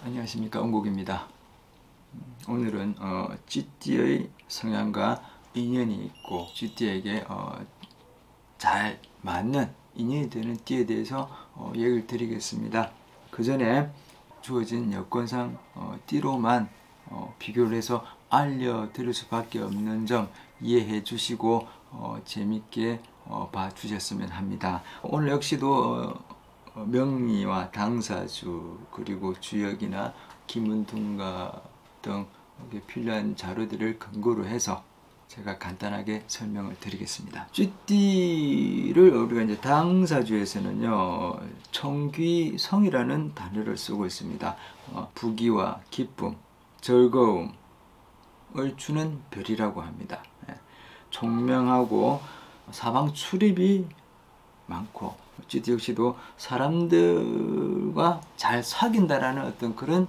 안녕하십니까, 은국입니다. 오늘은 쥐띠의 성향과 인연이 있고 쥐띠에게 잘 맞는 인연이 되는 띠에 대해서 얘기를 드리겠습니다. 그 전에 주어진 여건상 띠로만 비교를 해서 알려드릴 수밖에 없는 점 이해해 주시고 재밌게 봐주셨으면 합니다. 오늘 역시도 명리와 당사주 그리고 주역이나 기문둥가 등 필요한 자료들을 근거로 해서 제가 간단하게 설명을 드리겠습니다. 쥐띠를 우리가 이제 당사주에서는요, 청귀성이라는 단어를 쓰고 있습니다. 부귀와 기쁨, 즐거움을 주는 별이라고 합니다. 총명하고 사방 출입이 많고 쥐띠 역시도 사람들과 잘 사귄다라는 어떤 그런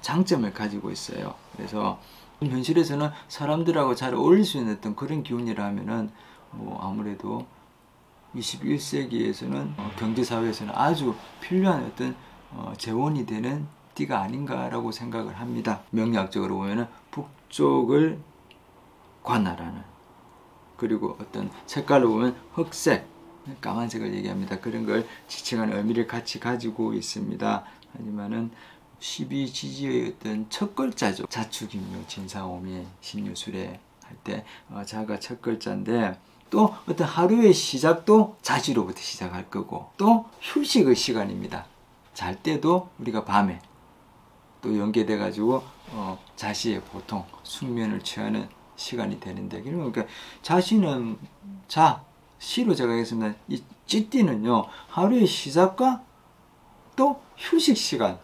장점을 가지고 있어요. 그래서 현실에서는 사람들하고 잘 어울릴 수 있는 어떤 그런 기운이라면은 아무래도 21세기에서는 경제사회에서는 아주 필요한 어떤 재원이 되는 띠가 아닌가라고 생각을 합니다. 명리학적으로 보면은 북쪽을 관할하는, 그리고 어떤 색깔로 보면 흑색, 까만색을 얘기합니다. 그런 걸 지칭하는 의미를 같이 가지고 있습니다. 하지만은 12지지의 어떤 첫 글자죠. 자축임묘, 진사오미, 신유술에 할 때 자가 첫 글자인데, 또 어떤 하루의 시작도 자지로부터 시작할 거고, 또 휴식의 시간입니다. 잘 때도 우리가 밤에 또 연계돼 가지고 자시의 보통 숙면을 취하는 시간이 되는데, 그러니까 자시는 시로 제가 하겠습니다. 이 쥐띠는요, 하루의 시작과 또 휴식 시간,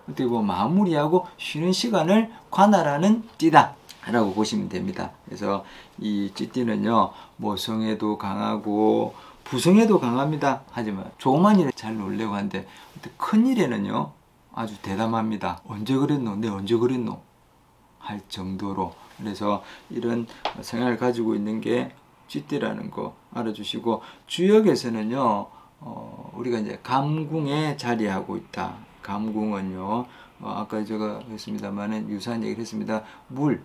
어떻게 보면 마무리하고 쉬는 시간을 관할하는 띠다 라고 보시면 됩니다. 그래서 이 쥐띠는요, 모성에도 강하고 부성에도 강합니다. 하지만 조그만 일에 잘 놀려고 하는데 큰 일에는요 아주 대담합니다. 언제 그랬노? 내 언제 그랬노? 할 정도로. 그래서 이런 성향을 가지고 있는 게 쥐띠라는 거 알아주시고, 주역에서는요 우리가 이제 감궁에 자리하고 있다. 감궁은요 아까 제가 했습니다만은 유사한 얘기를 했습니다. 물을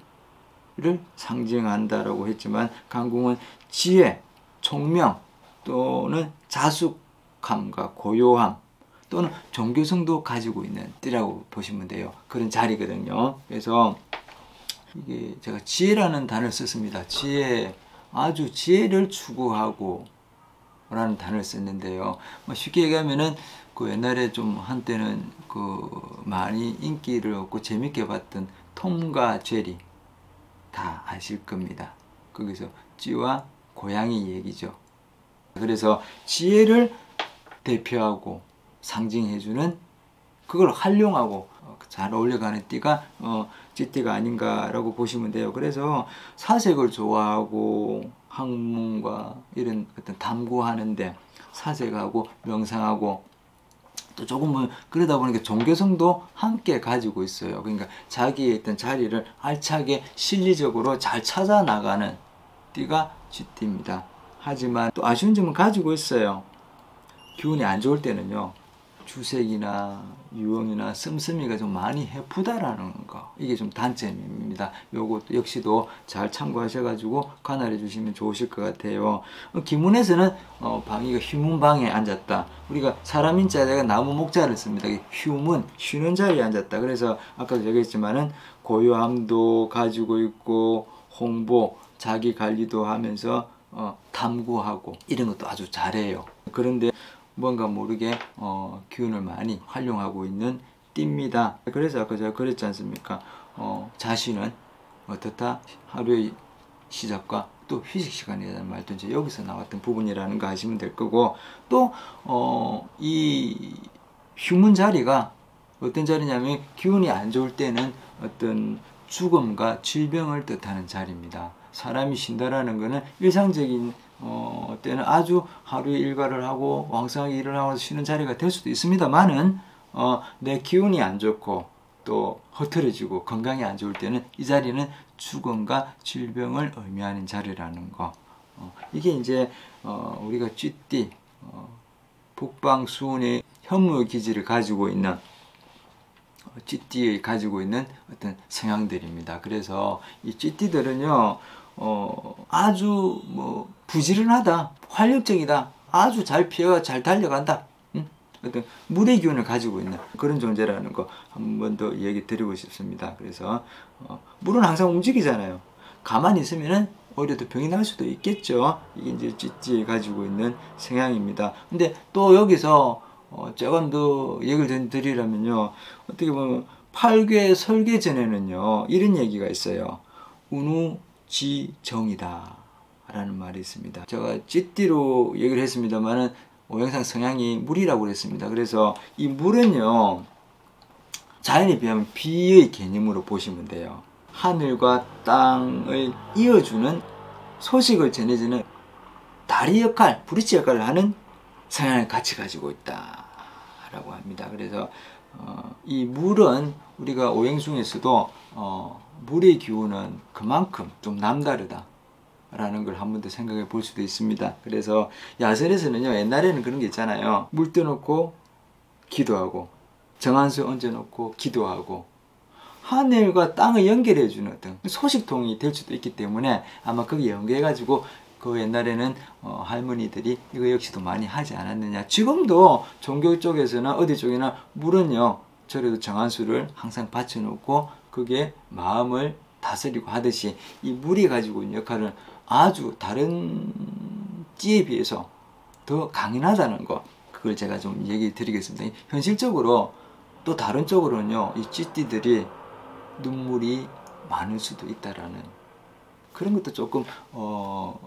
상징한다라고 했지만, 감궁은 지혜, 총명 또는 자숙함과 고요함 또는 종교성도 가지고 있는 띠라고 보시면 돼요. 그런 자리거든요. 그래서 이게 제가 지혜라는 단어를 썼습니다. 지혜, 아주 지혜를 추구하고 라는 단어를 썼는데요. 쉽게 얘기하면은 옛날에 좀 한때는 많이 인기를 얻고 재밌게 봤던 톰과 제리 다 아실 겁니다. 거기서 쥐와 고양이 얘기죠. 그래서 지혜를 대표하고 상징해주는, 그걸 활용하고 잘 어울려가는 띠가 쥐띠가 아닌가라고 보시면 돼요. 그래서 사색을 좋아하고 학문과 이런 어떤 탐구하는데 사색하고 명상하고 또 조금은 그러다 보니까 종교성도 함께 가지고 있어요. 그러니까 자기의 어떤 자리를 알차게 실리적으로 잘 찾아 나가는 띠가 쥐띠입니다. 하지만 또 아쉬운 점은 가지고 있어요. 기운이 안 좋을 때는요, 주색이나 유형이나 씀씀이가 좀 많이 해프다라는 거, 이게 좀 단점입니다. 요것도 역시도 잘 참고하셔가지고 관할해 주시면 좋으실 것 같아요. 기문에서는 방위가 휴문방에 앉았다. 우리가 사람 인자에다가 나무 목자를 씁니다. 휴문, 쉬는 자리에 앉았다. 그래서 아까도 얘기했지만은 고요함도 가지고 있고 홍보, 자기 관리도 하면서 탐구하고 이런 것도 아주 잘해요. 그런데 뭔가 모르게 기운을 많이 활용하고 있는 띠입니다. 그래서 아까 제가 그랬지 않습니까? 자신은 어떻다? 하루의 시작과 또 휴식 시간이라는 말도 이제 여기서 나왔던 부분이라는 거 아시면 될 거고, 또 이 휴문 자리가 어떤 자리냐면, 기운이 안 좋을 때는 어떤 죽음과 질병을 뜻하는 자리입니다. 사람이 쉰다라는 것은 일상적인 때는 아주 하루에 일과를 하고 왕성하게 일을 하고 쉬는 자리가 될 수도 있습니다만은 내 기운이 안 좋고 또 흐트러지고 건강이 안 좋을 때는 이 자리는 죽음과 질병을 의미하는 자리라는 거. 이게 이제 우리가 쥐띠 북방수운의 현무 기질을 가지고 있는 찌띠에 가지고 있는 어떤 성향들입니다. 그래서 이 찌띠들은요, 아주 뭐 부지런하다, 활력적이다, 아주 잘 피해가 잘 달려간다, 어떤 물의 기운을 가지고 있는 그런 존재라는 거 한 번 더 얘기 드리고 싶습니다. 그래서 물은 항상 움직이잖아요. 가만히 있으면은 오히려 더 병이 날 수도 있겠죠. 이게 이제 찌찌에 가지고 있는 성향입니다. 근데 또 여기서 조금 더 얘기를 드리려면요, 어떻게 보면 팔괘 설계전에는요 이런 얘기가 있어요. 운우지정이다 라는 말이 있습니다. 제가 찌띠로 얘기를 했습니다만은 오행상 성향이 물이라고 그랬습니다. 그래서 이 물은요, 자연에 비하면 비의 개념으로 보시면 돼요. 하늘과 땅을 이어주는, 소식을 전해주는 다리 역할, 브릿지 역할을 하는 성향을 같이 가지고 있다 라고 합니다. 그래서 이 물은 우리가 오행 중에서도 물의 기운은 그만큼 좀 남다르다 라는 걸 한 번 더 생각해 볼 수도 있습니다. 그래서 야설에서는요, 옛날에는 그런 게 있잖아요. 물 떠놓고 기도하고, 정한수 얹어놓고 기도하고, 하늘과 땅을 연결해 주는 어떤 소식통이 될 수도 있기 때문에 아마 거기에 연계해 가지고 그 옛날에는 할머니들이 이거 역시도 많이 하지 않았느냐. 지금도 종교 쪽에서나 어디 쪽이나 물은요, 저래도 정한수를 항상 받쳐놓고 그게 마음을 다스리고 하듯이 이 물이 가지고 있는 역할은 아주 다른 찌에 비해서 더 강인하다는 거, 그걸 제가 좀 얘기 드리겠습니다. 현실적으로 또 다른 쪽으로는요, 이 찌띠들이 눈물이 많을 수도 있다라는 그런 것도 조금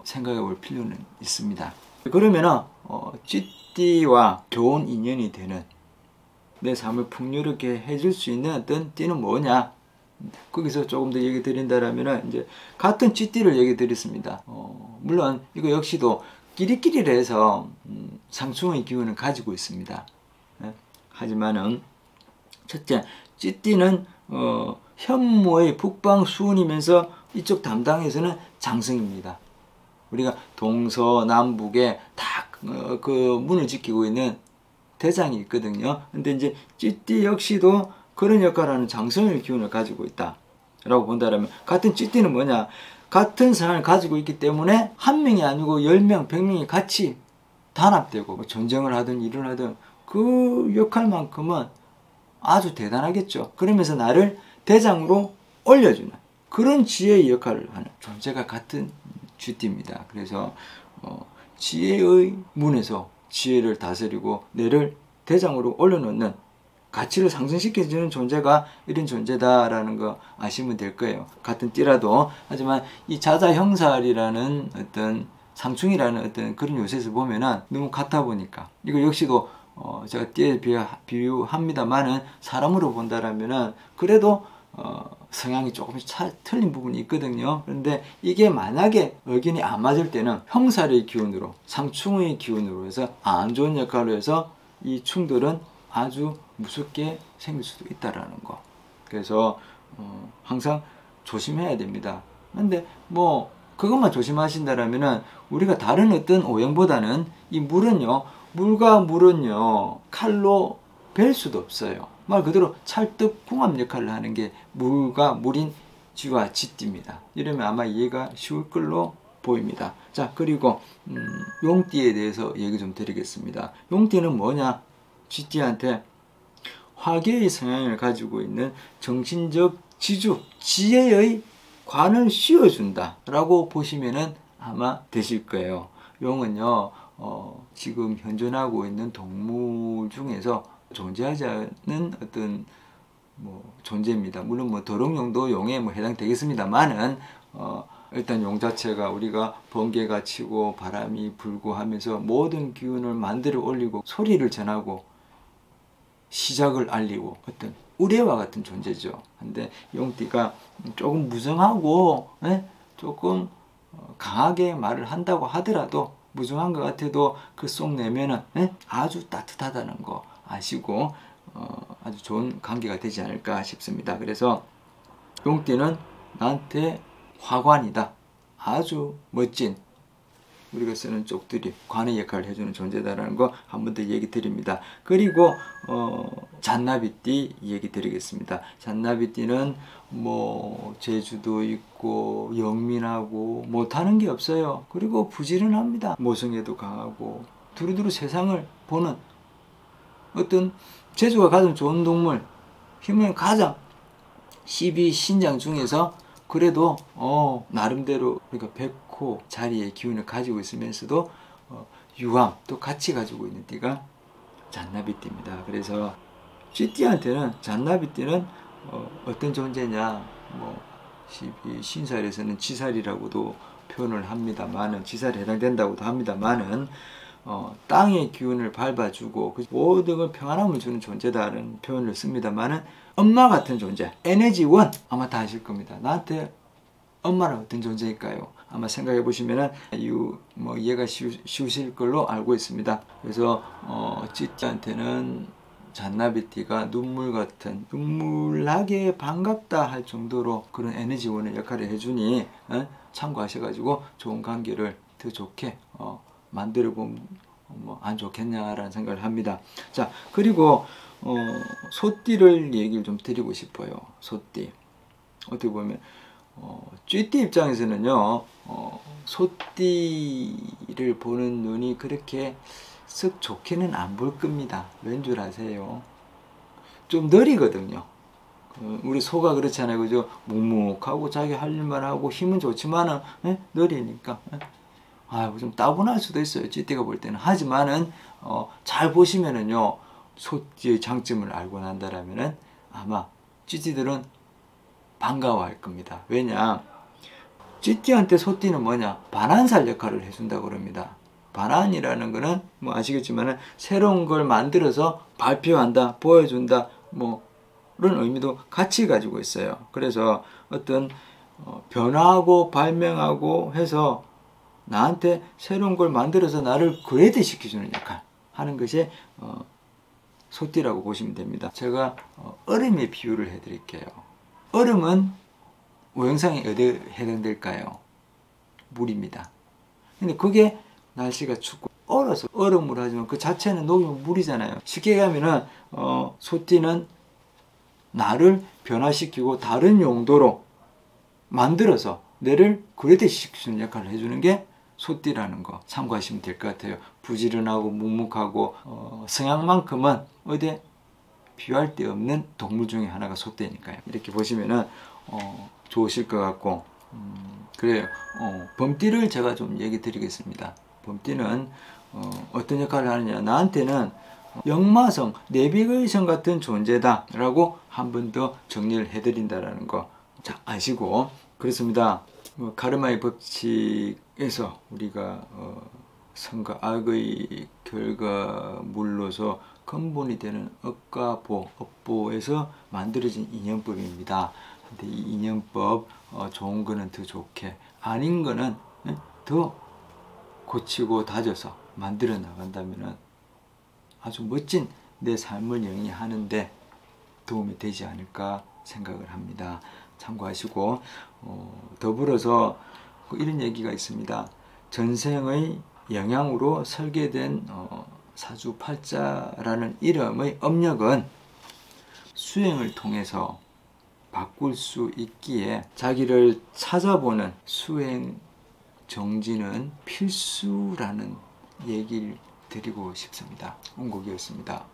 생각해 볼 필요는 있습니다. 그러면은 찌띠와 좋은 인연이 되는, 내 삶을 풍요롭게 해줄 수 있는 어떤 띠는 뭐냐? 거기서 조금 더 얘기 드린다라면 이제 같은 찌띠를 얘기 드렸습니다. 물론 이거 역시도 끼리끼리를 해서 상충의 기운을 가지고 있습니다. 예? 하지만은 첫째, 찌띠는 현무의 북방수운이면서 이쪽 담당에서는 장성입니다. 우리가 동서남북에 다 그 문을 지키고 있는 대장이 있거든요. 근데 이제 찌띠 역시도 그런 역할을 하는 장성의 기운을 가지고 있다 라고 본다면, 같은 찌띠는 뭐냐, 같은 성향을 가지고 있기 때문에 한 명이 아니고 10명, 100명이 같이 단합되고 전쟁을 하든 일을 하든 그 역할만큼은 아주 대단하겠죠. 그러면서 나를 대장으로 올려주는 그런 지혜의 역할을 하는 존재가 같은 쥐띠입니다. 그래서 지혜의 문에서 지혜를 다스리고 내를 대장으로 올려놓는, 가치를 상승시켜주는 존재가 이런 존재다라는 거 아시면 될 거예요. 같은 띠라도. 하지만 이 자자형살이라는 어떤 상충이라는 어떤 그런 요소에서 보면은 너무 같아 보니까, 이거 역시도 제가 띠에 비유합니다만은 사람으로 본다라면은 그래도 성향이 조금씩 틀린 부분이 있거든요. 그런데 이게 만약에 의견이 안 맞을 때는 형살의 기운으로, 상충의 기운으로 해서 안 좋은 역할로 해서 이 충돌은 아주 무섭게 생길 수도 있다라는 거. 그래서 항상 조심해야 됩니다. 근데 뭐 그것만 조심하신다라면은 우리가 다른 어떤 오행보다는 이 물은요, 물과 물은요 칼로 벨 수도 없어요. 말 그대로 찰떡궁합 역할을 하는 게 물과 물인 쥐와 쥐띠입니다. 이러면 아마 이해가 쉬울 걸로 보입니다. 자, 그리고 용띠에 대해서 얘기 좀 드리겠습니다. 용띠는 뭐냐? 쥐띠한테 화계의 성향을 가지고 있는 정신적 지주, 지혜의 관을 씌워준다 라고 보시면은 아마 되실 거예요. 용은요, 지금 현존하고 있는 동물 중에서 존재하지 않는 어떤 존재입니다. 물론 도롱뇽도 용에 해당되겠습니다만은 일단 용 자체가 우리가 번개가 치고 바람이 불고 하면서 모든 기운을 만들어 올리고 소리를 전하고 시작을 알리고 어떤 의뢰와 같은 존재죠. 근데 용띠가 조금 무성하고 조금 강하게 말을 한다고 하더라도, 무성한 것 같아도 그 속 내면은 아주 따뜻하다는 거 아시고 아주 좋은 관계가 되지 않을까 싶습니다. 그래서 용띠는 나한테 화관이다, 아주 멋진, 우리가 쓰는 쪽들이 관의 역할을 해주는 존재다라는 거 한 번 더 얘기 드립니다. 그리고 잔나비띠 얘기 드리겠습니다. 잔나비띠는 뭐 제주도 있고 영민하고 못하는 게 없어요. 그리고 부지런합니다. 모성애도 강하고 두루두루 세상을 보는 어떤 재주가 가장 좋은 동물, 힘은 가장 12신장 중에서 그래도 나름대로 그러니까 백호 자리의 기운을 가지고 있으면서도 유함 또 같이 가지고 있는 띠가 잔나비띠입니다. 그래서 쥐띠한테는 잔나비띠는 어떤 존재냐, 뭐 12신살에서는 지살이라고도 표현을 합니다만은, 지살에 해당된다고도 합니다만은 땅의 기운을 밟아주고 모든 걸 평안함을 주는 존재다라는 표현을 씁니다만은, 엄마 같은 존재, 에너지원 아마 다 아실 겁니다. 나한테 엄마는 어떤 존재일까요? 아마 생각해 보시면은 이해가 쉬우실 걸로 알고 있습니다. 그래서 쥐띠한테는 잔나비띠가 눈물 같은, 눈물나게 반갑다 할 정도로 그런 에너지원의 역할을 해주니 참고하셔가지고 좋은 관계를 더 좋게 만들어 보면 안 좋겠냐라는 생각을 합니다. 자, 그리고 소띠를 얘기를 좀 드리고 싶어요. 소띠 어떻게 보면 쥐띠 입장에서는요, 소띠를 보는 눈이 그렇게 썩 좋게는 안 볼 겁니다. 왠 줄 아세요? 좀 느리거든요. 우리 소가 그렇잖아요. 그죠? 묵묵하고 자기 할 일만 하고 힘은 좋지만은 느리니까 좀 따분할 수도 있어요. 쥐띠가 볼 때는. 하지만은 잘 보시면은요, 소띠의 장점을 알고 난다라면은 아마 쥐띠들은 반가워할 겁니다. 왜냐? 쥐띠한테 소띠는 뭐냐? 반환살 역할을 해준다고 그럽니다. 반환이라는 거는 뭐 아시겠지만은 새로운 걸 만들어서 발표한다, 보여준다, 뭐 그런 의미도 같이 가지고 있어요. 그래서 어떤 변화하고 발명하고 해서 나한테 새로운 걸 만들어서 나를 그레이드 시켜주는 역할 하는 것이 소띠라고 보시면 됩니다. 제가 얼음에 비유를 해드릴게요. 얼음은 오행상에 어디에 해당될까요? 물입니다. 근데 그게 날씨가 춥고 얼어서 얼음으로 하지만 그 자체는 녹이면 물이잖아요. 쉽게 가면은 소띠는 나를 변화시키고 다른 용도로 만들어서 내를 그레이드 시키는 역할을 해주는 게 소띠라는 거 참고하시면 될 것 같아요. 부지런하고 묵묵하고 성향만큼은 어디 비교할 데 없는 동물 중에 하나가 소띠니까요. 이렇게 보시면은 좋으실 것 같고, 그래요. 범띠를 제가 좀 얘기 드리겠습니다. 범띠는 어떤 역할을 하느냐, 나한테는 역마성, 내비게이션 같은 존재다 라고 한 번 더 정리를 해드린다라는 거 자, 아시고, 그렇습니다. 카르마의 법칙에서 우리가 선과 악의 결과물로서 근본이 되는 업과 보, 업보에서 만들어진 인연법입니다. 근데 이 인연법 좋은 거는 더 좋게, 아닌 거는 더 고치고 다져서 만들어 나간다면 아주 멋진 내 삶을 영위하는데 도움이 되지 않을까 생각을 합니다. 참고하시고, 더불어서 이런 얘기가 있습니다. 전생의 영향으로 설계된 사주팔자라는 이름의 업력은 수행을 통해서 바꿀 수 있기에 자기를 찾아보는 수행 정진은 필수라는 얘기를 드리고 싶습니다. 온곡이었습니다.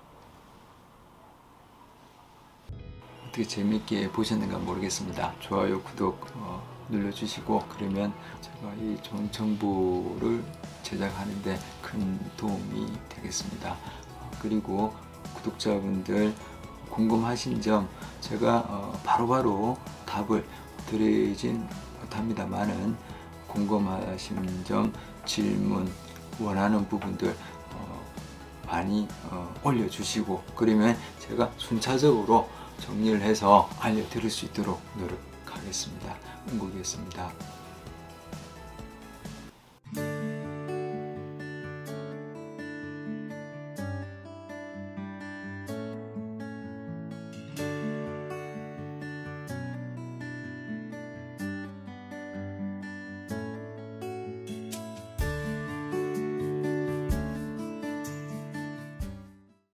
어떻게 재미있게 보셨는가 모르겠습니다. 좋아요, 구독 눌러주시고, 그러면 제가 이 좋은 정보를 제작하는데 큰 도움이 되겠습니다. 그리고 구독자분들 궁금하신 점 제가 바로바로 답을 드리진 못합니다만은, 궁금하신 점, 질문, 원하는 부분들 많이 올려주시고, 그러면 제가 순차적으로 정리를 해서 알려드릴 수 있도록 노력하겠습니다. 은국이었습니다.